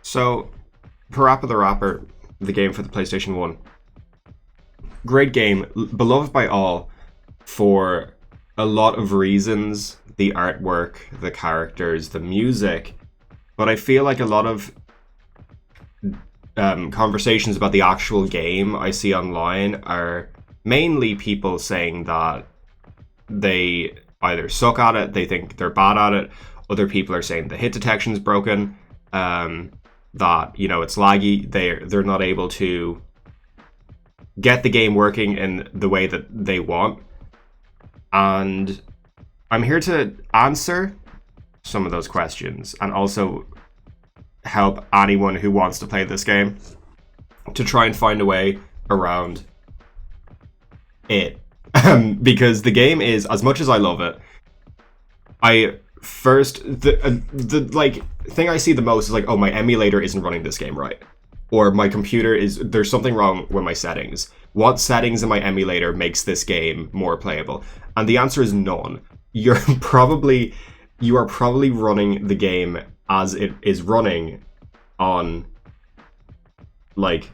So, Parappa the Rapper, the game for the PlayStation 1. Great game, beloved by all for a lot of reasons. The artwork, the characters, the music. But I feel like a lot of conversations about the actual game I see online are mainly people saying that they either suck at it, they think they're bad at it. Other people are saying the hit detection's broken. That it's laggy. They're not able to get the game working in the way that they want. And I'm here to answer some of those questions and also help anyone who wants to play this game to try and find a way around it. Because the game is, as much as I love it, the thing I see the most is like, oh, my emulator isn't running this game right, or my computer there's something wrong with my settings. What settings in my emulator makes this game more playable? And the answer is none. You are probably running the game as it is running on like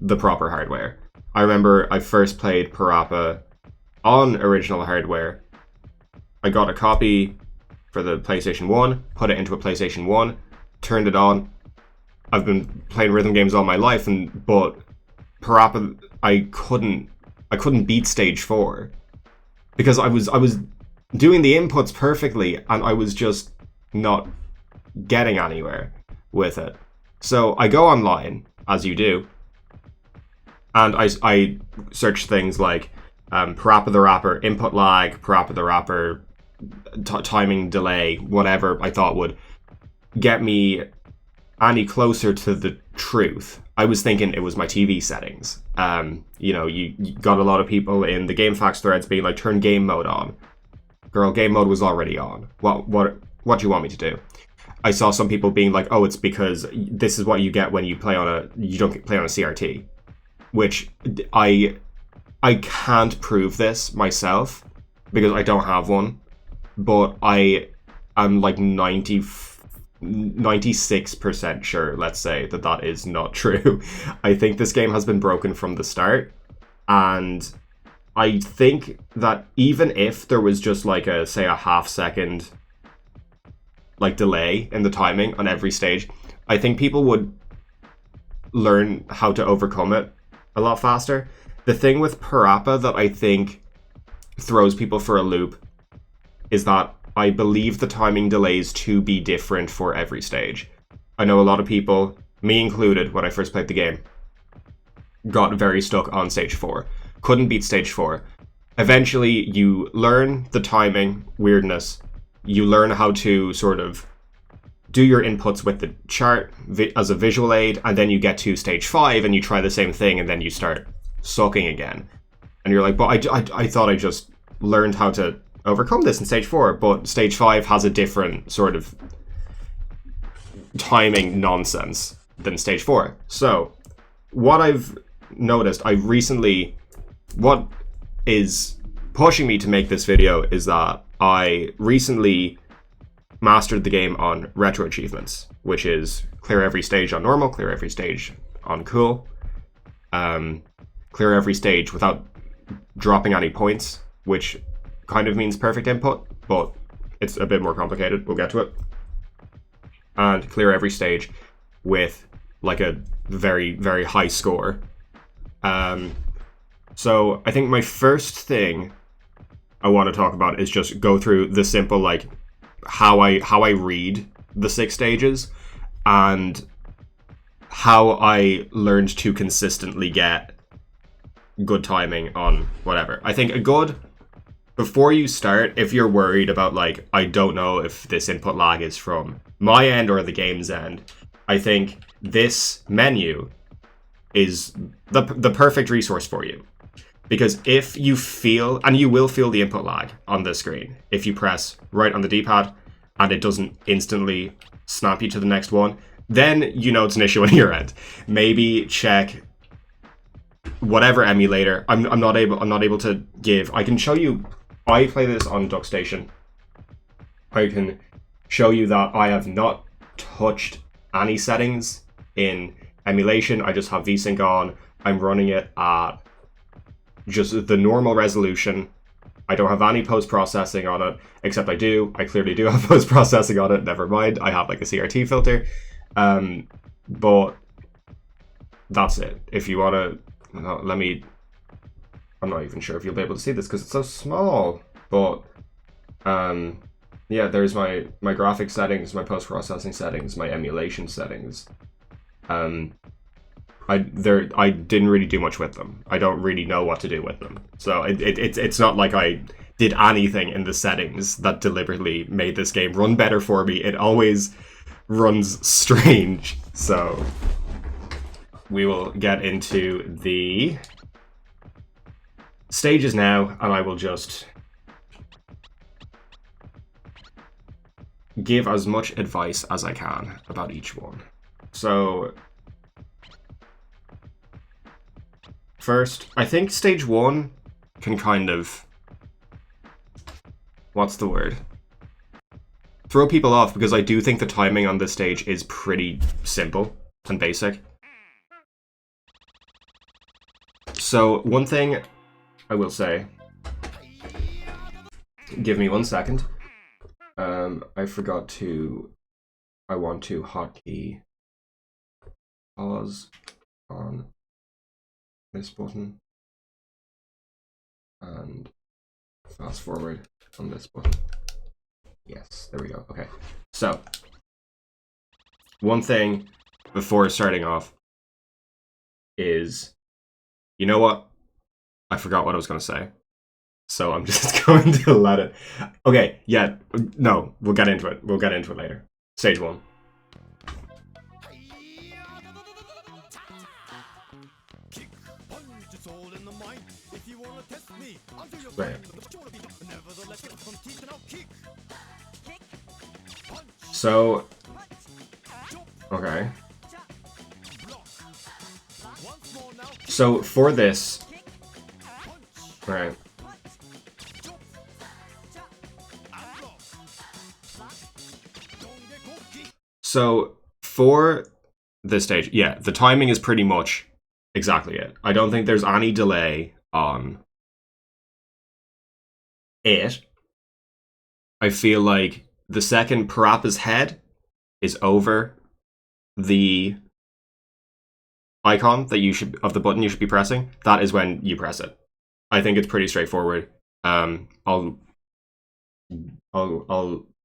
the proper hardware. I remember I first played Parappa on original hardware. I got a copy for the PlayStation 1, put it into a PlayStation 1, turned it on. I've been playing rhythm games all my life, but Parappa, I couldn't beat stage 4 because I was doing the inputs perfectly and I was just not getting anywhere with it. So I go online, as you do, and I search things like Parappa the Rapper input lag, Parappa the Rapper timing delay, whatever I thought would get me any closer to the truth. I was thinking it was my TV settings. You got a lot of people in the GameFAQs threads being like, turn game mode on. Girl, game mode was already on. What do you want me to do? I saw some people being like, oh, it's because this is what you get when you don't play on a CRT. Which I can't prove this myself because I don't have one. But I am like 96% sure, let's say, that is not true. I think this game has been broken from the start. And I think that even if there was just like a half-second like delay in the timing on every stage, I think people would learn how to overcome it a lot faster. The thing with Parappa that I think throws people for a loop is that I believe the timing delays to be different for every stage. I know a lot of people, me included, when I first played the game, got very stuck on stage 4. Couldn't beat stage 4. Eventually, you learn the timing weirdness. You learn how to sort of do your inputs with the chart as a visual aid, and then you get to stage 5 and you try the same thing, and then you start sucking again. And you're like, but I thought I just learned how to overcome this in stage 4, but stage 5 has a different sort of timing nonsense than stage 4. So, what I've noticed, what is pushing me to make this video is that I recently mastered the game on retro achievements, which is clear every stage on normal, clear every stage on cool, clear every stage without dropping any points, which kind of means perfect input, but it's a bit more complicated. We'll get to it. And clear every stage with like a very, very high score. So I think my first thing I want to talk about is just go through the simple like how I read the 6 stages and how I learned to consistently get good timing on whatever. I think before you start, if you're worried about like, I don't know if this input lag is from my end or the game's end, I think this menu is the perfect resource for you. Because if you feel, and you will feel the input lag on the screen, if you press right on the D-pad and it doesn't instantly snap you to the next one, then you know it's an issue on your end. Maybe check whatever emulator. I'm not able to give. I can show you. I play this on DuckStation. I can show you that I have not touched any settings in Emulation. I just have VSync on. I'm running it at just the normal resolution. I don't have any post-processing on it, except I clearly do have post-processing on it, never mind. I have like a CRT filter. But that's it. If you want to, I'm not even sure if you'll be able to see this because it's so small, but yeah, there's my graphics settings, my post-processing settings, my emulation settings. I didn't really do much with them. I don't really know what to do with them. So it's not like I did anything in the settings that deliberately made this game run better for me. It always runs strange. So we will get into the stages now, and I will just give as much advice as I can about each one. So first, I think stage 1 can kind of, what's the word? Throw people off, because I do think the timing on this stage is pretty simple and basic. So one thing I will say, give me 1 second. I want to hotkey pause on this button and fast forward on this button. Yes, there we go. Okay, so one thing before starting off is, you know what? I forgot what I was going to say. So I'm just going to let it. Okay, yeah, no, we'll get into it. We'll get into it later. Stage 1. Right. So, okay. So for this, right. So for this stage, yeah, the timing is pretty much exactly it. I don't think there's any delay on it. I feel like the second Parappa's head is over the icon that you should, of the button you should be pressing, that is when you press it. I think it's pretty straightforward. I'll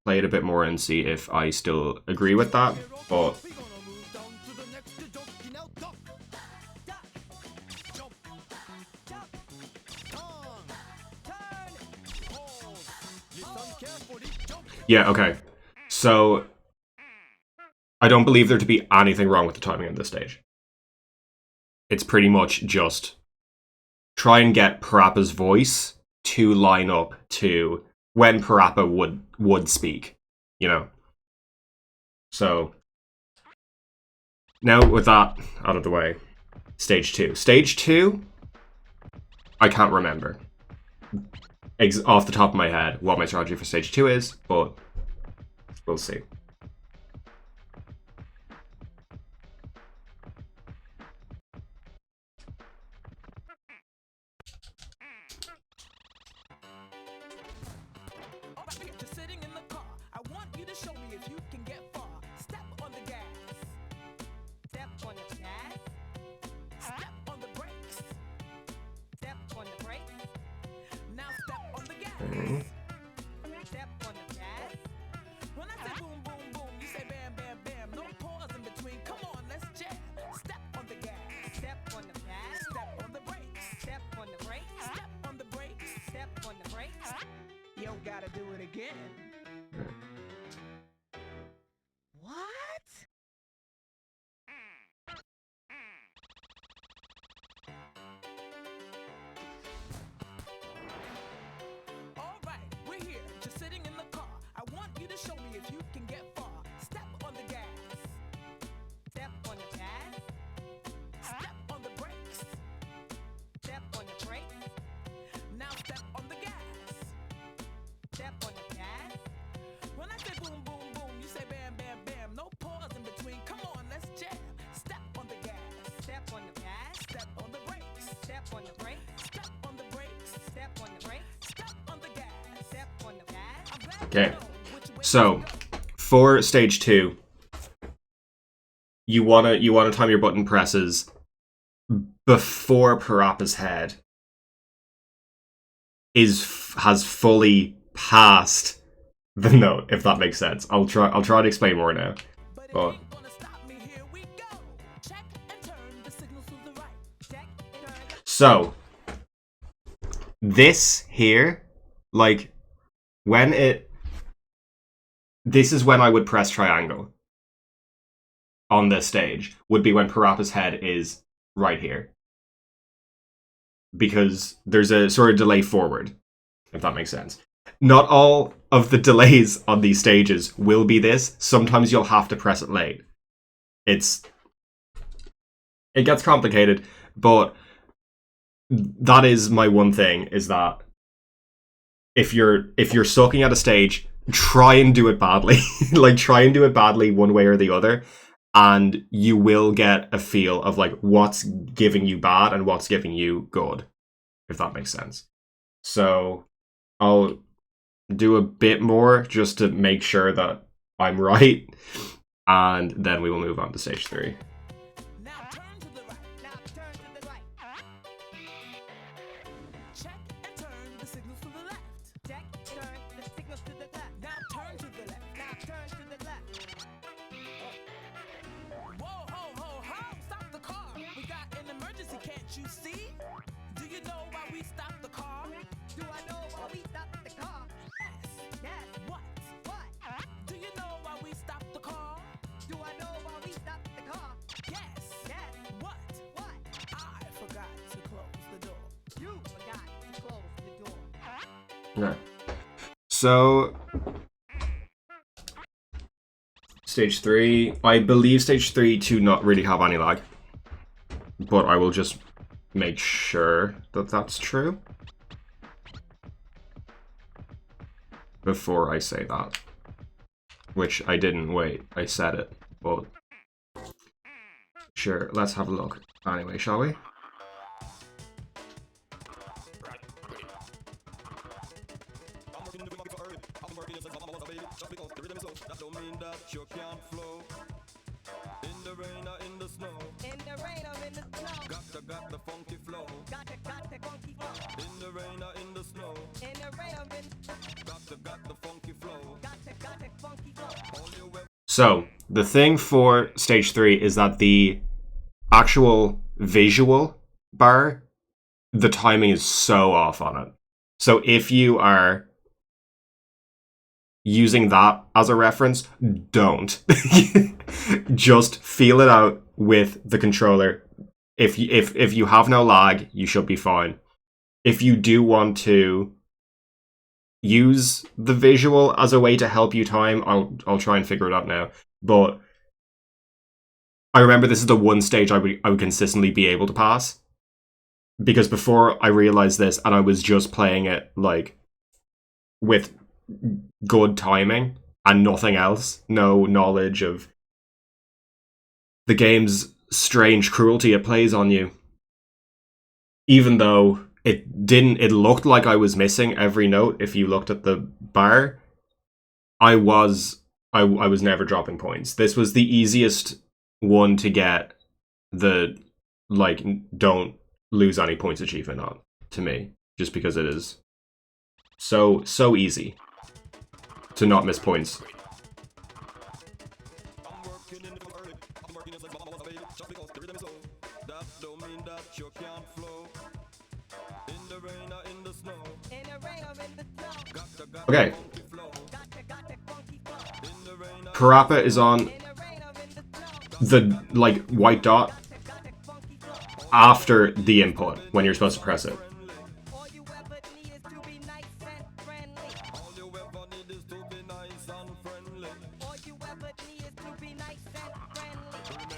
play it a bit more and see if I still agree with that, but yeah, okay. So I don't believe there to be anything wrong with the timing of this stage. It's pretty much just try and get Parappa's voice to line up to when Parappa would speak, you know? So now with that out of the way, stage 2. Stage 2, I can't remember off the top of my head what my strategy for stage 2 is, but we'll see. Gotta do it again. What? All right, we're here, just sitting in the car. I want you to show me if you can get far. Step on the gas. Step on the gas. Step on the brakes. Step on the brakes. Now step on the gas. Step on the gas. Okay, so for stage 2, you wanna time your button presses before Parappa's head has fully passed the note, if that makes sense. I'll try to explain more now. But so this here, like this is when I would press triangle on this stage, would be when Parappa's head is right here. Because there's a sort of delay forward, if that makes sense. Not all of the delays on these stages will be this. Sometimes you'll have to press it late. It gets complicated, but that is my one thing, is that if you're sucking at a stage, try and do it badly. Like, try and do it badly one way or the other, and you will get a feel of like what's giving you bad and what's giving you good, if that makes sense. So I'll do a bit more just to make sure that I'm right, and then we will move on to stage 3. You see? Do you know why we stopped the car? Do I know why we stopped the car? Yes. Yes. What? What? Do you know why we stopped the car? Do I know why we stopped the car? Yes. Yes. What? What? I forgot to close the door. You forgot to close the door. Okay. So stage 3. I believe stage 3 to not really have any lag, but I will just make sure that that's true before I say that, which I didn't. Wait, I said it, but sure, let's have a look anyway, shall we? So, the thing for stage 3 is that the actual visual bar, the timing is so off on it. So if you are using that as a reference, don't. Just feel it out with the controller. If you have no lag, you should be fine. If you do want to use the visual as a way to help you time, I'll try and figure it out now. But I remember this is the one stage I would consistently be able to pass, because before I realized this, and I was just playing it like with good timing and nothing else, no knowledge of the game's strange cruelty it plays on you. Even though it looked like I was missing every note. If you looked at the bar, I was never dropping points. This was the easiest one to get the, like, don't lose any points achievement on, to me, just because it is so easy to not miss points. Okay. Parappa is on the, like, white dot after the input when you're supposed to press it.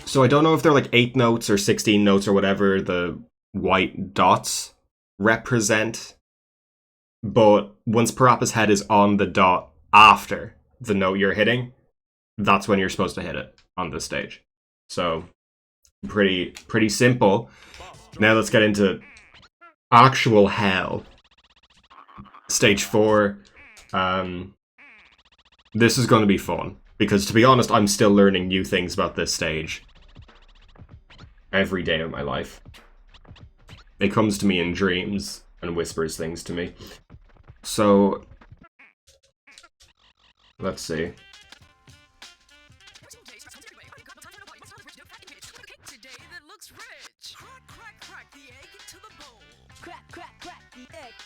So I don't know if they're like 8 notes or 16 notes or whatever the white dots represent, but once Parappa's head is on the dot after the note you're hitting, that's when you're supposed to hit it on this stage. So pretty simple. Now let's get into actual hell. Stage 4. This is going to be fun. Because, to be honest, I'm still learning new things about this stage. Every day of my life. It comes to me in dreams and whispers things to me. So... let's see.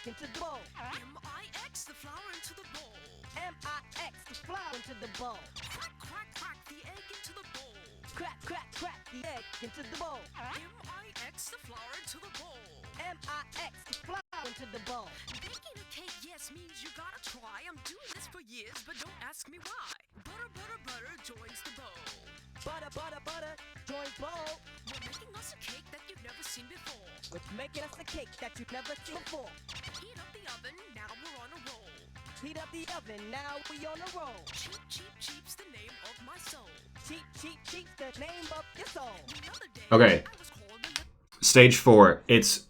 Into the bowl. M-I-X the flour into the bowl. M-I-X the flour into the bowl. Crack, crack, crack the egg into the bowl. Crack, crack, crack the egg into the bowl. M-I-X the flour into the bowl. M-I-X the flour into the bowl. Baking a cake, yes, means you gotta try. I'm doing this for years, but don't ask me why. Butter, butter, butter joins the bowl. Butter, butter, butter joins bowl. We're making us a cake that you've never seen before. We're making us a cake that you've never seen before. Heat up the oven, now we're on a roll. Heat up the oven, now we on a roll. Cheap, cheap, cheap's the name of my soul. Cheap, cheap, cheap's the name of your soul. The other day, okay. I was called the... Stage 4, it's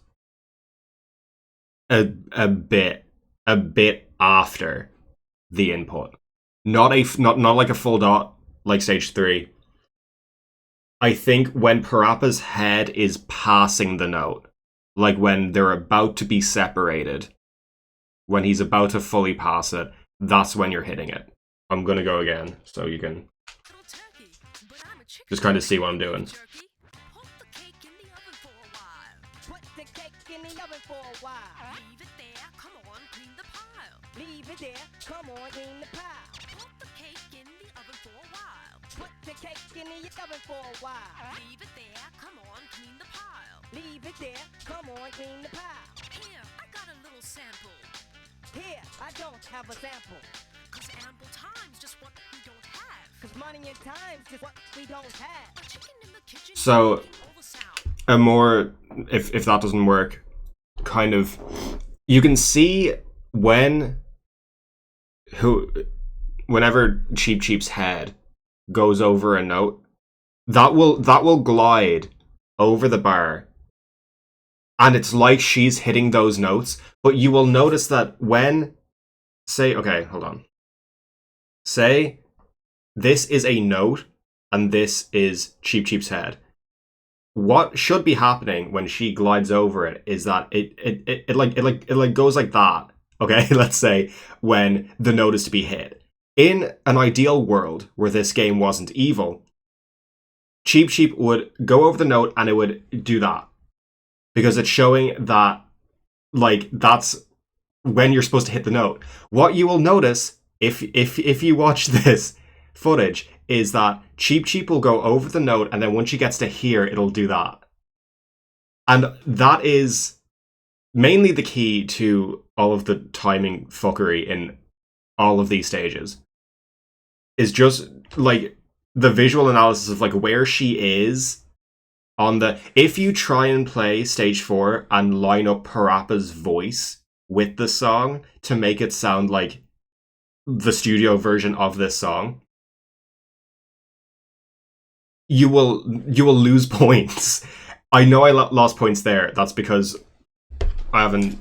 a bit after the input. Not like a full dot like stage 3. I think when Parappa's head is passing the note, like when they're about to be separated, when he's about to fully pass it, that's when you're hitting it. I'm gonna go again, so you can just kind of see what I'm doing. Put the cake in the oven for a while. Put the cake in the oven for a while. Leave it there, come on, clean the pile. Leave it there, come on, clean the pile. Put the cake in the oven for a while. Put the cake in the oven for a while. Leave it there, come on, clean the pile. Leave it there, come on, clean the pile. Here, I got a little sample. Here, I don't have a sample. Cause ample time's just what we don't have. Cause money and time's just what we don't have. A chicken in the kitchen. So, a more, if that doesn't work, kind of, you can see whenever Cheep Cheep's head goes over a note, that will glide over the bar, and it's like she's hitting those notes, but you will notice that when, say, okay, hold on, say this is a note and this is Cheep Cheep's head. What should be happening when she glides over it is that it goes like that. Okay, let's say when the note is to be hit. In an ideal world where this game wasn't evil, Cheep Cheep would go over the note and it would do that. Because it's showing that, like, that's when you're supposed to hit the note. What you will notice, if you watch this footage, is that Cheep Cheep will go over the note, and then once she gets to here, it'll do that. And that is mainly the key to all of the timing fuckery in all of these stages. Is just, like, the visual analysis of, like, where she is on the... If you try and play stage 4 and line up Parappa's voice with the song to make it sound like the studio version of this song, you will lose points. I know I lost points there. That's because I haven't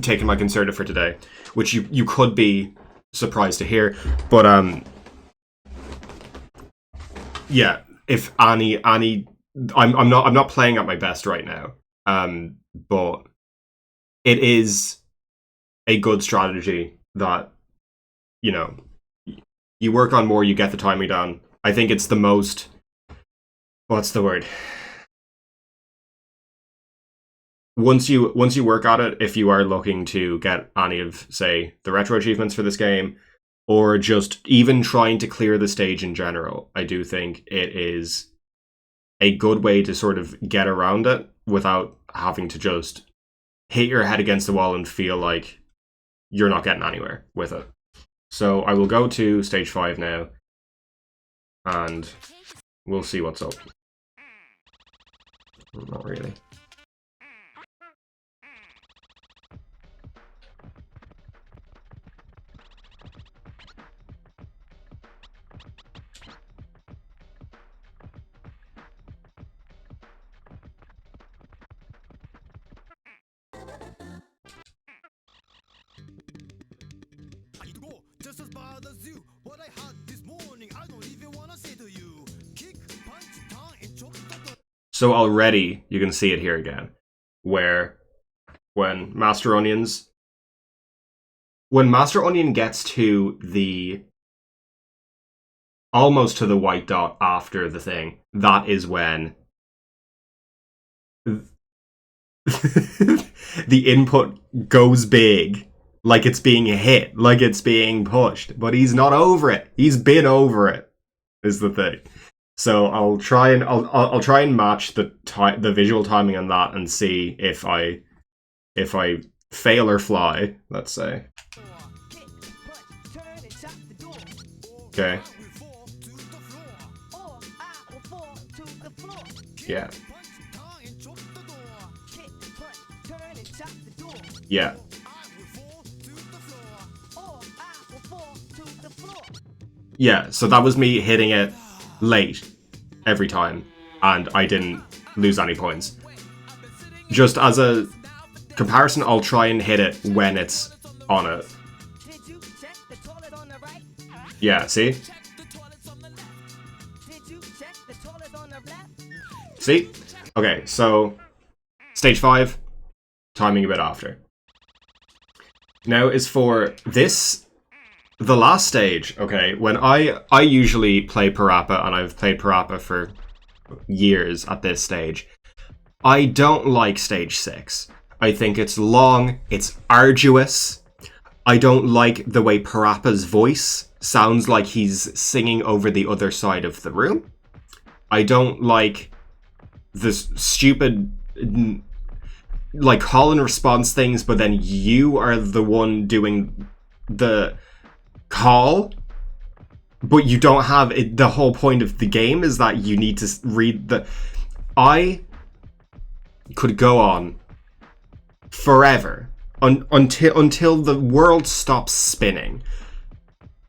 taken my concerta for today, which you could be surprised to hear. But yeah, if Annie, I'm not playing at my best right now. But it is a good strategy that, you know, you work on more, you get the timing down. I think it's the most... What's the word? Once you work at it, if you are looking to get any of, say, the retro achievements for this game, or just even trying to clear the stage in general, I do think it is a good way to sort of get around it without having to just hit your head against the wall and feel like you're not getting anywhere with it. So I will go to stage 5 now, and we'll see what's up. Not really. So already you can see it here again, where when Master Onion gets to the almost to the white dot after the thing, that is when the input goes big, like it's being hit, like it's being pushed, but he's not over it. He's been over it, is the thing. So I'll try and match the visual timing on that and see if I fail or fly. Let's say. Okay. Yeah. Yeah. Yeah, so that was me hitting it late every time, and I didn't lose any points. Just as a comparison, I'll try and hit it when it's on it. Yeah, see? See? Okay, so stage 5, timing a bit after. Now is for this, the last stage, okay, when I usually play Parappa, and I've played Parappa for years at this stage. I don't like stage 6. I think it's long, it's arduous. I don't like the way Parappa's voice sounds like he's singing over the other side of the room. I don't like this stupid, like, call and response things, but then you are the one doing the call, but you don't have it. The whole point of the game is that you need to read the... I could go on forever until the world stops spinning,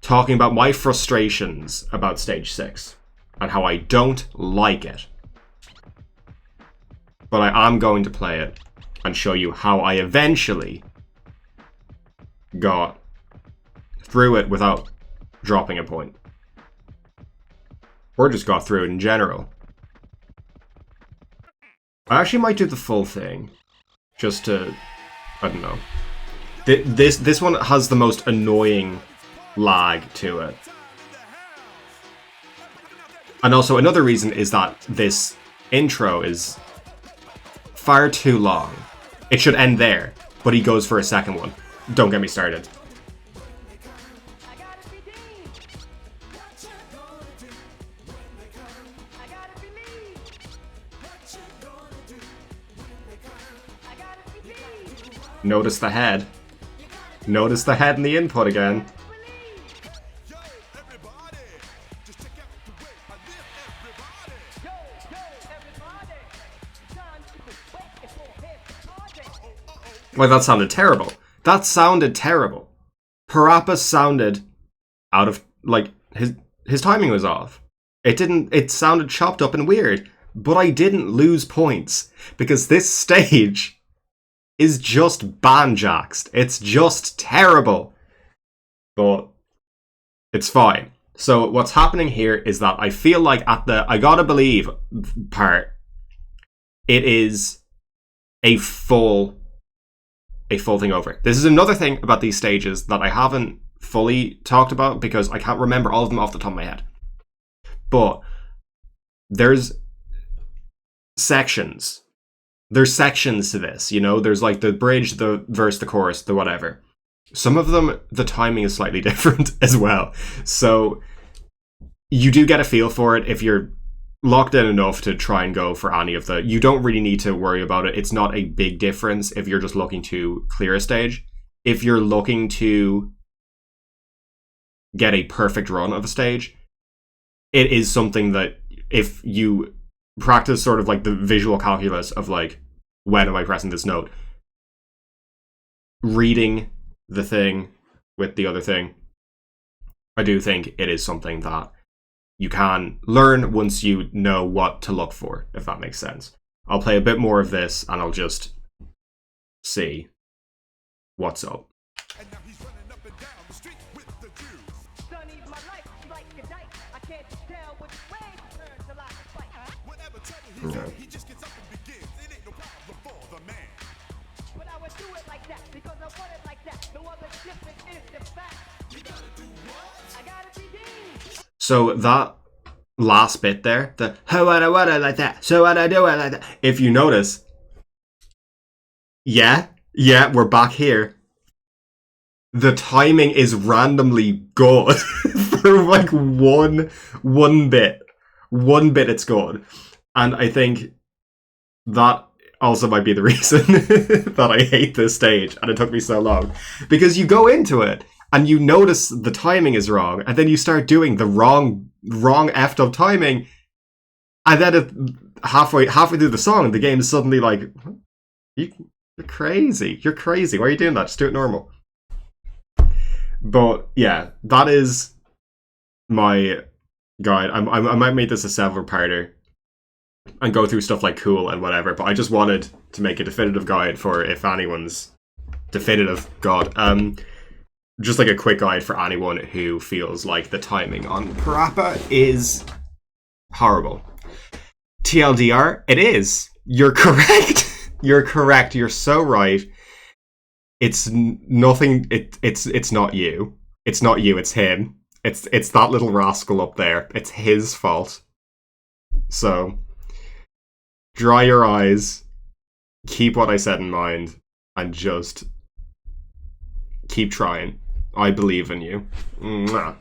talking about my frustrations about stage 6 and how I don't like it. But I am going to play it and show you how I eventually got through it without dropping a point. Or just got through it in general. I actually might do the full thing, just to, I don't know. This one has the most annoying lag to it. And also another reason is that this intro is far too long. It should end there, but he goes for a second one. Don't get me started. Notice the head. Notice the head in the input again. Well, that sounded terrible. That sounded terrible. Parappa sounded out of, like, his timing was off. It sounded chopped up and weird, but I didn't lose points because this stage is just banjaxed. It's just terrible. But it's fine. So what's happening here is that I feel like at the I gotta believe part, it is a full thing over. This is another thing about these stages that I haven't fully talked about because I can't remember all of them off the top of my head. But there's sections. There's sections to this, you know? There's like the bridge, the verse, the chorus, the whatever. Some of them, the timing is slightly different as well. So you do get a feel for it if you're locked in enough to try and go for any of the... You don't really need to worry about it. It's not a big difference if you're just looking to clear a stage. If you're looking to get a perfect run of a stage, it is something that if you practice sort of like the visual calculus of like, when am I pressing this note? Reading the thing with the other thing, I do think it is something that you can learn once you know what to look for, if that makes sense. I'll play a bit more of this and I'll just see what's up. Yeah. But I would do it like that because I want it like that. No other different is the fact. You gotta do what? I gotta be deep. So that last bit there, the how would I want it like that, so would I do it like that. If you notice, yeah, we're back here. The timing is randomly good for like one bit. One bit it's good. And I think that also might be the reason that I hate this stage and it took me so long. Because you go into it and you notice the timing is wrong, and then you start doing the wrong effed up timing, and then halfway through the song, the game is suddenly like, you're crazy. You're crazy. Why are you doing that? Just do it normal. But yeah, that is my guide. I might make this a several-parter and go through stuff like cool and whatever, but I just wanted to make a definitive guide for if anyone's definitive god. Just like a quick guide for anyone who feels like the timing on Parappa is horrible. TLDR, it is. You're correct. You're correct. You're so right. It's nothing. It's not you. It's not you. It's him. It's that little rascal up there. It's his fault. So dry your eyes. Keep what I said in mind, and just keep trying. I believe in you. Mwah.